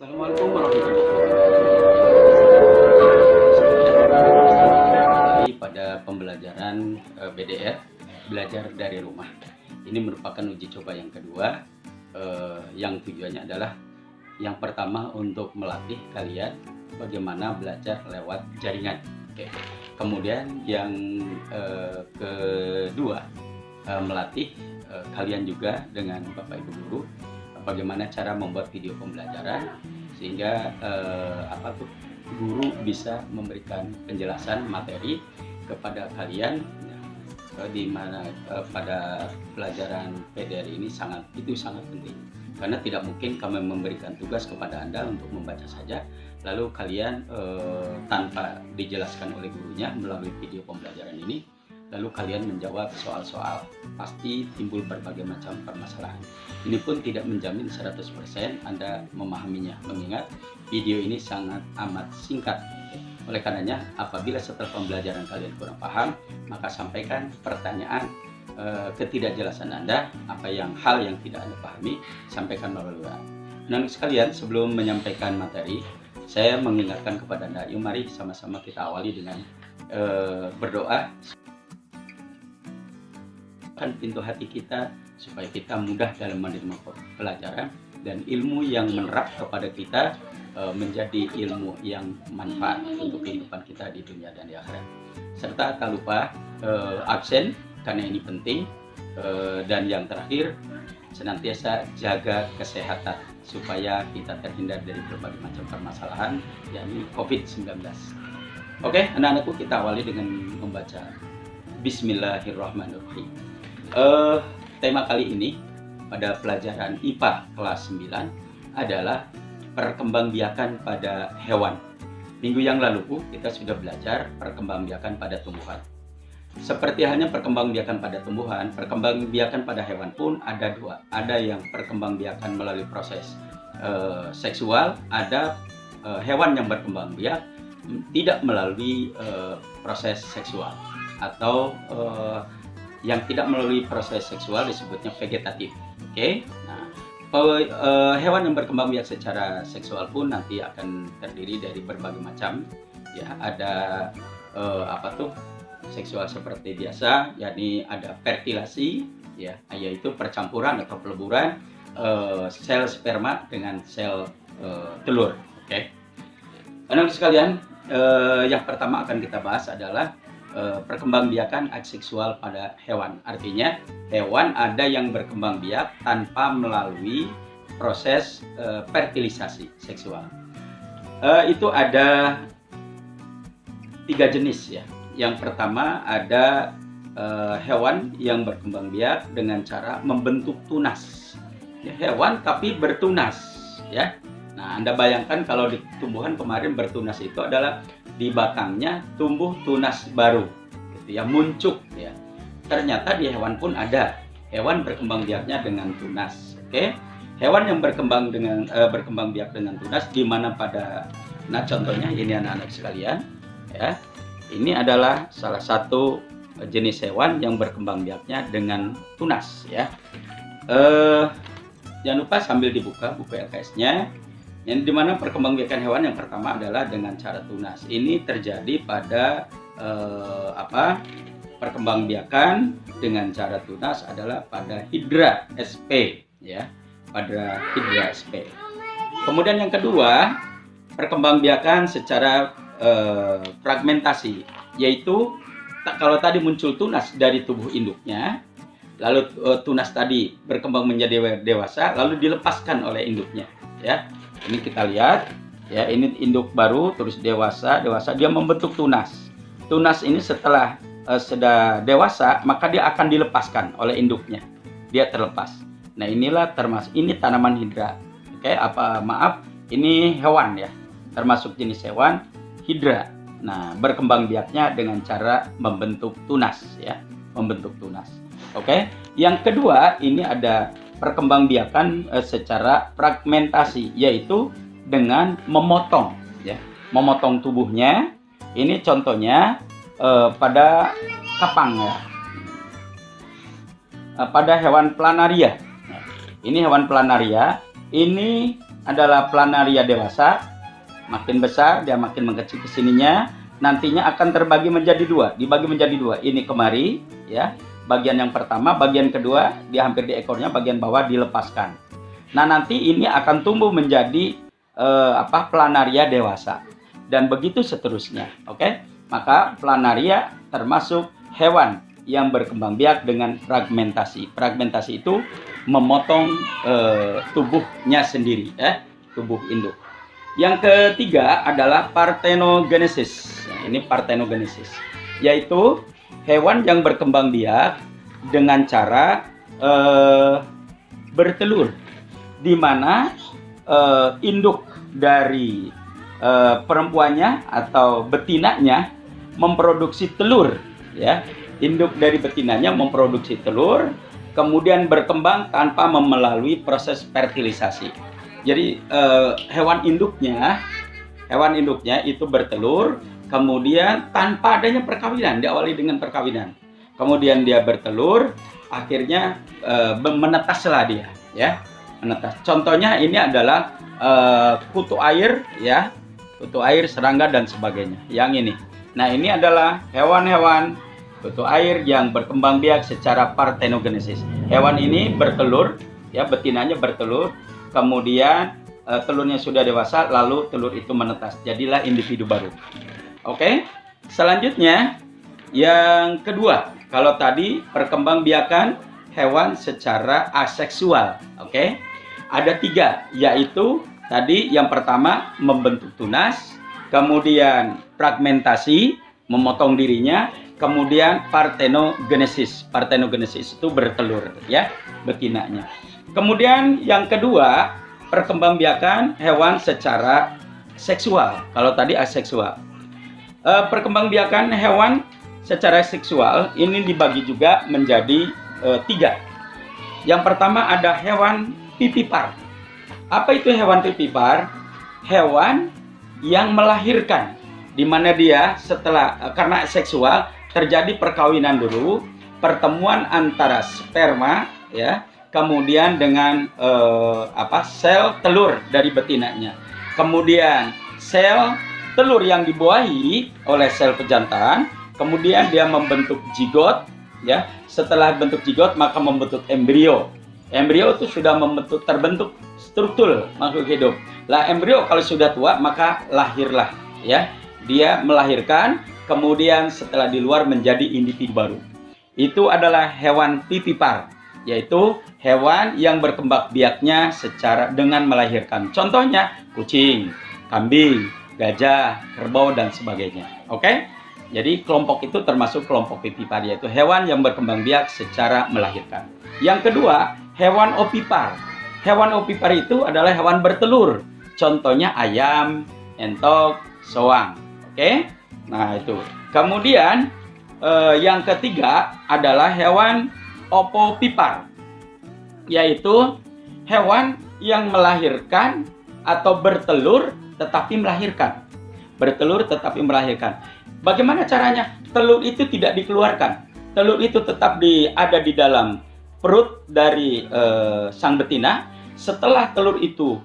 Assalamualaikum warahmatullahi wabarakatuh. Pada pembelajaran BDR, belajar dari rumah. Ini merupakan uji coba yang kedua, yang tujuannya adalah yang pertama untuk melatih kalian bagaimana belajar lewat jaringan. Oke. Kemudian yang kedua, melatih kalian juga dengan Bapak Ibu guru bagaimana cara membuat video pembelajaran sehingga guru bisa memberikan penjelasan materi kepada kalian di mana pada pelajaran PDR ini sangat penting karena tidak mungkin kami memberikan tugas kepada Anda untuk membaca saja lalu kalian tanpa dijelaskan oleh gurunya melalui video pembelajaran ini lalu kalian menjawab soal-soal, pasti timbul berbagai macam permasalahan. Ini pun tidak menjamin 100% Anda memahaminya, mengingat video ini sangat amat singkat. Oleh karenanya, apabila setelah pembelajaran kalian kurang paham, maka sampaikan pertanyaan ketidakjelasan Anda, hal yang tidak Anda pahami, sampaikan melalui WA. Anak sekalian, sebelum menyampaikan materi, saya mengingatkan kepada Anda, yuk mari sama-sama kita awali dengan berdoa. Pintu hati kita supaya kita mudah dalam menerima pelajaran dan ilmu yang menerap kepada kita menjadi ilmu yang manfaat untuk kehidupan kita di dunia dan di akhirat. Serta tak lupa absen karena ini penting dan yang terakhir senantiasa jaga kesehatan supaya kita terhindar dari berbagai macam permasalahan yakni COVID-19. Oke, anak-anakku, kita awali dengan membaca Bismillahirrahmanirrahim. Tema kali ini pada pelajaran IPA kelas 9 adalah perkembangbiakan pada hewan. Minggu yang lalu kita sudah belajar perkembangbiakan pada tumbuhan. Seperti halnya perkembangbiakan pada tumbuhan, perkembangbiakan pada hewan pun ada dua. Ada yang perkembangbiakan melalui proses seksual, ada hewan yang berkembang biak tidak melalui proses seksual atau yang tidak melalui proses seksual disebutnya vegetatif. Oke. Nah, hewan yang berkembang biak secara seksual pun nanti akan terdiri dari berbagai macam. Ya, ada seksual seperti biasa, yakni ada fertilasi, ya, yaitu percampuran atau peleburan sel sperma dengan sel telur. Oke. Anak sekalian, yang pertama akan kita bahas adalah perkembangbiakan aseksual pada hewan. Artinya hewan ada yang berkembang biak tanpa melalui proses fertilisasi seksual. Itu ada 3 jenis ya. Yang pertama ada hewan yang berkembang biak dengan cara membentuk tunas. Ya, hewan tapi bertunas ya. Nah, Anda bayangkan kalau di tumbuhan kemarin bertunas itu adalah di batangnya tumbuh tunas baru, gitu ya, muncul ya. Ternyata di hewan pun ada hewan berkembang biaknya dengan tunas. Oke, hewan yang berkembang biak dengan tunas di mana contohnya ini anak-anak sekalian, ya. Ini adalah salah satu jenis hewan yang berkembang biaknya dengan tunas, ya. Jangan lupa sambil dibuka buku LKS-nya. Yang dimana perkembangbiakan hewan yang pertama adalah dengan cara tunas. Ini terjadi pada perkembangbiakan dengan cara tunas adalah pada Hydra sp, ya, pada Hydra sp. Kemudian yang kedua, perkembangbiakan secara fragmentasi, yaitu kalau tadi muncul tunas dari tubuh induknya, lalu tunas tadi berkembang menjadi dewasa, lalu dilepaskan oleh induknya, ya. Ini kita lihat, ya, ini induk baru, terus dewasa, dia membentuk tunas. Tunas ini setelah sudah dewasa, maka dia akan dilepaskan oleh induknya. Dia terlepas. Nah, inilah ini tanaman hidra. Oke, ini hewan ya, termasuk jenis hewan hidra. Nah, berkembang biaknya dengan cara membentuk tunas, ya, membentuk tunas. Oke, yang kedua ini ada perkembangbiakan secara fragmentasi, yaitu dengan memotong, ya, memotong tubuhnya. Ini contohnya pada kapang, ya, pada hewan planaria. Ini hewan planaria, ini adalah planaria dewasa. Makin besar, dia makin mengecil ke sininya. Nantinya akan terbagi menjadi dua, dibagi menjadi dua. Ini kemari, ya. Bagian yang pertama, bagian kedua, dia hampir di ekornya, bagian bawah dilepaskan. Nah, nanti ini akan tumbuh menjadi planaria dewasa. Dan begitu seterusnya, oke? Maka planaria termasuk hewan yang berkembang biak dengan fragmentasi. Fragmentasi itu memotong tubuhnya sendiri, tubuh induk. Yang ketiga adalah parthenogenesis. Nah, ini parthenogenesis, yaitu hewan yang berkembang biak dengan cara bertelur, di mana induk dari perempuannya atau betinanya memproduksi telur, ya. Induk dari betinanya memproduksi telur, kemudian berkembang tanpa melalui proses fertilisasi. Jadi hewan induknya itu bertelur, kemudian tanpa adanya perkawinan, diawali dengan perkawinan. Kemudian dia bertelur, akhirnya menetaslah dia, ya, menetas. Contohnya ini adalah kutu air, ya, kutu air, serangga dan sebagainya. Yang ini. Nah, ini adalah hewan-hewan kutu air yang berkembang biak secara parthenogenesis. Hewan ini bertelur, ya, betinanya bertelur, kemudian telurnya sudah dewasa, lalu telur itu menetas, jadilah individu baru. Oke, selanjutnya yang kedua, kalau tadi perkembangbiakan hewan secara aseksual, oke, ada 3, yaitu tadi yang pertama membentuk tunas, kemudian fragmentasi, memotong dirinya, kemudian parthenogenesis. Parthenogenesis itu bertelur, ya, betinanya. Kemudian yang kedua, perkembangbiakan hewan secara seksual. Kalau tadi aseksual. Perkembangbiakan hewan secara seksual ini dibagi juga menjadi 3. Yang pertama ada hewan pipipar. Apa itu hewan pipipar? Hewan yang melahirkan, di mana dia setelah karena seksual terjadi perkawinan dulu, pertemuan antara sperma, ya, kemudian dengan sel telur dari betinanya. Kemudian sel telur yang dibuahi oleh sel pejantan, kemudian dia membentuk zigot, ya. Setelah bentuk zigot maka membentuk embrio. Embrio itu sudah terbentuk struktur makhluk hidup. Lah embrio kalau sudah tua maka lahirlah, ya. Dia melahirkan, kemudian setelah di luar menjadi individu baru. Itu adalah hewan pipipar, yaitu hewan yang berkembang biaknya secara dengan melahirkan. Contohnya kucing, kambing, gajah, kerbau dan sebagainya. Oke? Jadi kelompok itu termasuk kelompok pipipar, yaitu hewan yang berkembang biak secara melahirkan. Yang kedua, hewan opipar. Hewan opipar itu adalah hewan bertelur. Contohnya ayam, entok, soang. Oke? Nah, itu. Kemudian yang ketiga adalah hewan opopipar, yaitu hewan yang melahirkan atau bertelur tetapi melahirkan. Bertelur tetapi melahirkan. Bagaimana caranya? Telur itu tidak dikeluarkan. Telur itu tetap ada di dalam perut dari sang betina. Setelah telur itu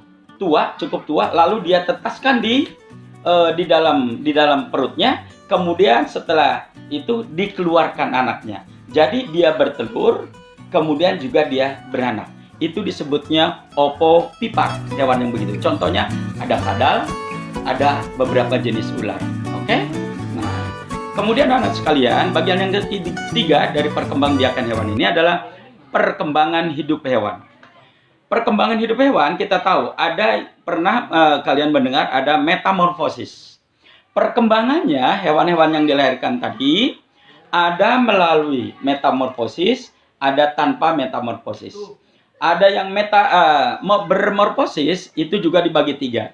cukup tua, lalu dia tetaskan di dalam perutnya. Kemudian setelah itu dikeluarkan anaknya. Jadi dia bertelur, kemudian juga dia beranak. Itu disebutnya opopipar, hewan yang begitu. Contohnya ada kadal, ada beberapa jenis ular. Oke? Nah, kemudian anak sekalian, bagian yang ketiga dari perkembangbiakan hewan ini adalah perkembangan hidup hewan. Perkembangan hidup hewan kita tahu pernah kalian mendengar ada metamorfosis. Perkembangannya hewan-hewan yang dilahirkan tadi ada melalui metamorfosis, ada tanpa metamorfosis. Ada yang bermorfosis itu juga dibagi 2.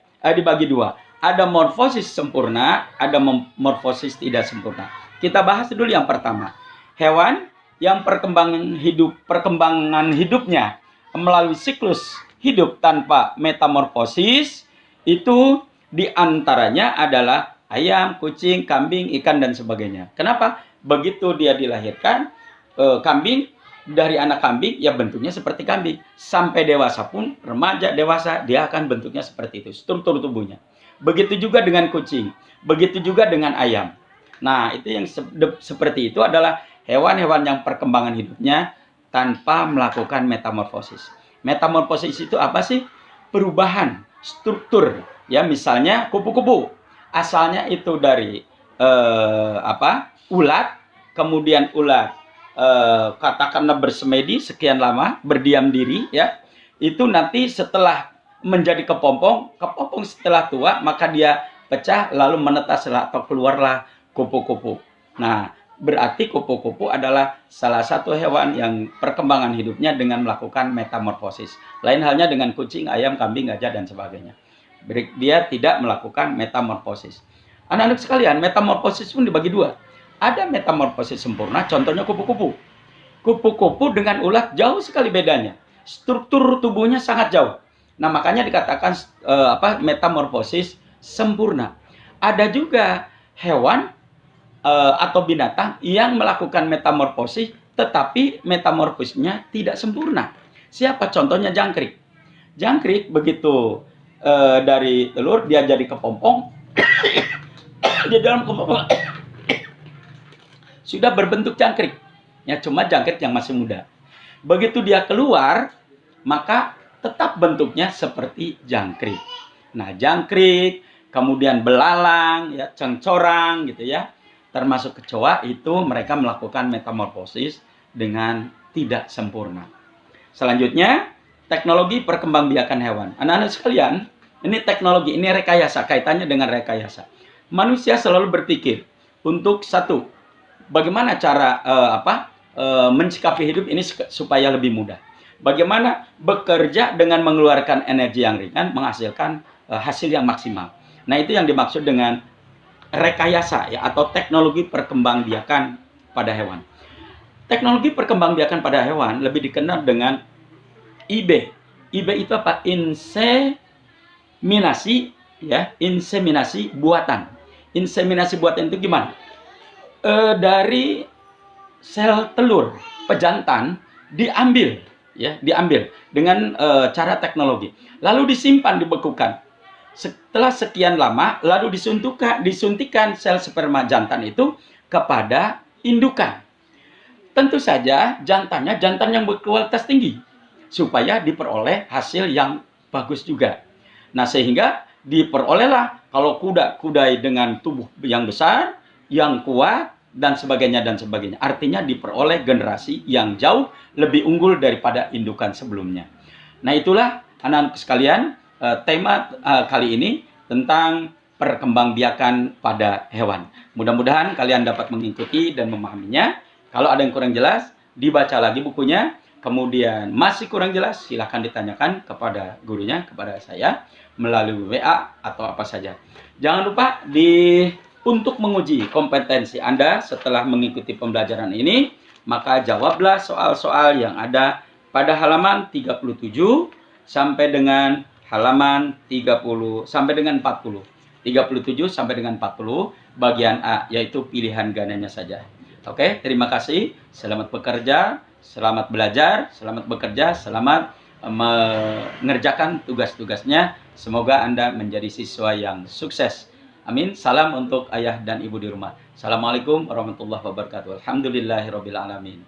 Ada morfosis sempurna, ada morfosis tidak sempurna. Kita bahas dulu yang pertama. Hewan yang perkembangan hidupnya melalui siklus hidup tanpa metamorfosis itu diantaranya adalah ayam, kucing, kambing, ikan dan sebagainya. Kenapa? Begitu dia dilahirkan, kambing dari anak kambing ya bentuknya seperti kambing. Sampai dewasa pun, remaja, dewasa, dia akan bentuknya seperti itu, struktur tubuhnya. Begitu juga dengan kucing, begitu juga dengan ayam. Nah, itu yang seperti itu adalah hewan-hewan yang perkembangan hidupnya tanpa melakukan metamorfosis. Metamorfosis itu apa sih? Perubahan struktur. Ya, misalnya kupu-kupu. Asalnya itu dari ulat, kemudian ulat katakanlah bersemedi sekian lama, berdiam diri, ya. Itu nanti setelah menjadi kepompong, kepompong setelah tua, maka dia pecah lalu menetas atau keluarlah kupu-kupu. Nah, berarti kupu-kupu adalah salah satu hewan yang perkembangan hidupnya dengan melakukan metamorfosis. Lain halnya dengan kucing, ayam, kambing, gajah, dan sebagainya. Dia tidak melakukan metamorfosis. Anak-anak sekalian, metamorfosis pun dibagi dua. Ada metamorfosis sempurna, contohnya kupu-kupu. Kupu-kupu dengan ulat jauh sekali bedanya. Struktur tubuhnya sangat jauh. Nah, makanya dikatakan metamorfosis sempurna. Ada juga hewan atau binatang yang melakukan metamorfosis, tetapi metamorfosisnya tidak sempurna. Siapa? Contohnya jangkrik. Jangkrik begitu dari telur dia jadi kepompong. Di dalam kepompong sudah berbentuk jangkrik. Ya, cuma jangkrik yang masih muda. Begitu dia keluar, maka tetap bentuknya seperti jangkrik. Nah, jangkrik, kemudian belalang, ya, cengcorang gitu ya. Termasuk kecoa itu mereka melakukan metamorfosis dengan tidak sempurna. Selanjutnya, teknologi perkembangbiakan hewan. Anak-anak sekalian, ini teknologi, ini rekayasa, kaitannya dengan rekayasa. Manusia selalu berpikir untuk satu, bagaimana cara mensikapi hidup ini supaya lebih mudah. Bagaimana bekerja dengan mengeluarkan energi yang ringan, menghasilkan hasil yang maksimal. Nah, itu yang dimaksud dengan rekayasa ya, atau teknologi perkembangbiakan pada hewan. Teknologi perkembangbiakan pada hewan lebih dikenal dengan IB. IB itu apa? Inseminasi ya, inseminasi buatan. Inseminasi buatan itu gimana? Dari sel telur pejantan diambil ya, diambil dengan cara teknologi. Lalu disimpan, dibekukan. Setelah sekian lama, lalu disuntikan sel sperma jantan itu kepada indukan. Tentu saja jantan yang berkualitas tinggi supaya diperoleh hasil yang bagus juga. Nah, sehingga diperolehlah kalau kuda dengan tubuh yang besar, yang kuat, dan sebagainya dan sebagainya. Artinya diperoleh generasi yang jauh lebih unggul daripada indukan sebelumnya. Nah, itulah anak-anak sekalian, tema kali ini tentang perkembangbiakan pada hewan. Mudah-mudahan kalian dapat mengikuti dan memahaminya. Kalau ada yang kurang jelas, dibaca lagi bukunya. Kemudian masih kurang jelas, silahkan ditanyakan kepada gurunya, kepada saya, melalui WA atau apa saja. Jangan lupa untuk menguji kompetensi Anda setelah mengikuti pembelajaran ini, maka jawablah soal-soal yang ada pada halaman 37 sampai dengan halaman 30 sampai dengan 40. 37 sampai dengan 40 bagian A, yaitu pilihan gandanya saja. Oke, terima kasih. Selamat bekerja, selamat belajar, selamat bekerja, selamat mengerjakan tugas-tugasnya. Semoga Anda menjadi siswa yang sukses. Amin. Salam untuk ayah dan ibu di rumah. Assalamualaikum warahmatullahi wabarakatuh. Alhamdulillahirabbil alamin.